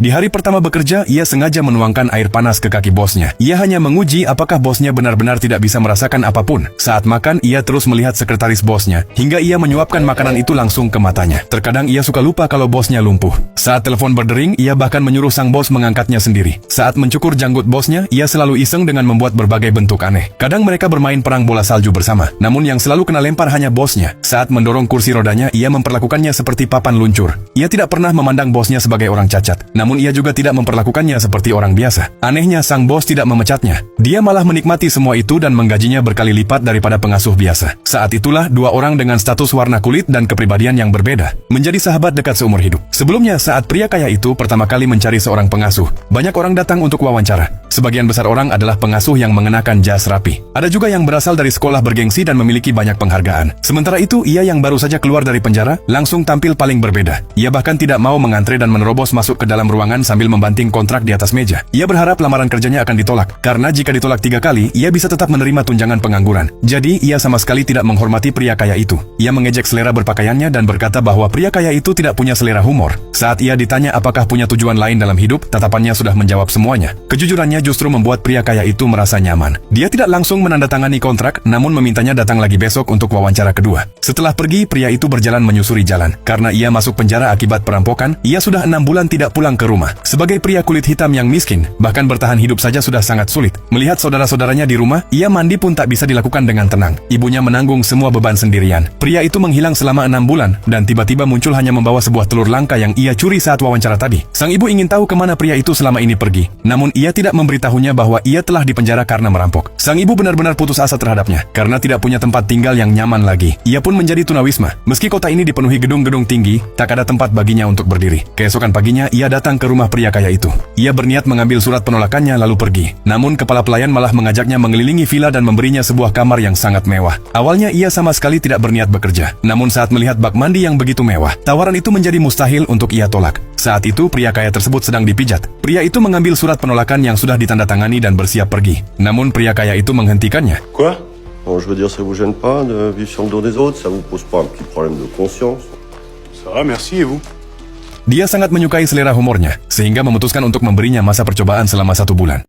Di hari pertama bekerja, ia sengaja menuangkan air panas ke kaki bosnya. Ia hanya menguji apakah bosnya benar-benar tidak bisa merasakan apapun. Saat makan, ia terus melihat sekretaris bosnya, hingga ia menyuapkan makanan itu langsung ke matanya. Terkadang ia suka lupa kalau bosnya lumpuh. Saat telepon berdering, ia bahkan menyuruh sang bos mengangkatnya sendiri. Saat mencukur janggut bosnya, ia selalu iseng dengan membuat berbagai bentuk aneh. Kadang mereka bermain perang bola salju bersama. Namun yang selalu kena lempar hanya bosnya. Saat mendorong kursi rodanya, ia memperlakukannya seperti papan luncur. Ia tidak pernah memandang bosnya sebagai orang cacat. Namun ia juga tidak memperlakukannya seperti orang biasa. Anehnya, sang bos tidak memecatnya. Dia malah menikmati semua itu dan menggajinya berkali lipat daripada pengasuh biasa. Saat itulah, dua orang dengan status warna kulit dan kepribadian yang berbeda menjadi sahabat dekat seumur hidup. Sebelumnya, saat pria kaya itu pertama kali mencari seorang pengasuh, banyak orang datang untuk wawancara. Sebagian besar orang adalah pengasuh yang mengenakan jas rapi. Ada juga yang berasal dari sekolah bergengsi dan memiliki banyak penghargaan. Sementara itu, ia yang baru saja keluar dari penjara, langsung tampil paling berbeda. Ia bahkan tidak mau mengantre dan menerobos masuk ke dalam ruangan sambil membanting kontrak di atas meja. Ia berharap lamaran kerjanya akan ditolak, karena jika ditolak 3 kali, ia bisa tetap menerima tunjangan pengangguran. Jadi, ia sama sekali tidak menghormati pria kaya itu. Ia mengejek selera berpakaiannya dan berkata bahwa pria kaya itu tidak punya selera humor. Saat ia ditanya apakah punya tujuan lain dalam hidup, tatapannya sudah menjawab semuanya. Kejujurannya justru membuat pria kaya itu merasa nyaman. Dia tidak langsung menandatangani kontrak, namun memintanya datang lagi besok untuk wawancara kedua. Setelah pergi, pria itu berjalan menyusuri jalan. Karena ia masuk penjara akibat perampokan, ia sudah 6 bulan tidak pulang ke rumah. Sebagai pria kulit hitam yang miskin, bahkan bertahan hidup saja sudah sangat sulit. Melihat saudara-saudaranya di rumah, ia mandi pun tak bisa dilakukan dengan tenang. Ibunya menanggung semua beban sendirian. Pria itu menghilang selama 6 bulan, dan tiba-tiba muncul hanya membawa sebuah telur langka yang ia curi saat wawancara tadi. Sang ibu ingin tahu kemana pria itu selama ini pergi. Namun ia tidak memberitahunya bahwa ia telah dipenjara karena merampok. Sang ibu benar-benar putus asa terhadapnya, karena tidak punya tempat tinggal yang nyaman lagi. Ia pun menjadi tunawisma. Meski kota ini dipenuhi gedung-gedung tinggi, tak ada tempat baginya untuk berdiri. Keesokan paginya, ia datang ke rumah pria kaya itu. Ia berniat mengambil surat penolakannya lalu pergi. Namun kepala pelayan malah mengajaknya mengelilingi villa dan memberinya sebuah kamar yang sangat mewah. Awalnya ia sama sekali tidak berniat bekerja. Namun saat melihat bak mandi yang begitu mewah, tawaran itu menjadi mustahil untuk ia tolak. Saat itu pria kaya tersebut sedang dipijat. Pria itu mengambil surat penolakan yang sudah ditandatangani dan bersiap pergi. Namun pria kaya itu menghentikannya. Quoi? Bon, je veux dire, ça vous gêne pas de vivre sur le dos des autres? Ça vous pose pas un petit problème de conscience? Ça va, merci, et vous? Dia sangat menyukai selera humornya, sehingga memutuskan untuk memberinya masa percobaan selama 1 bulan.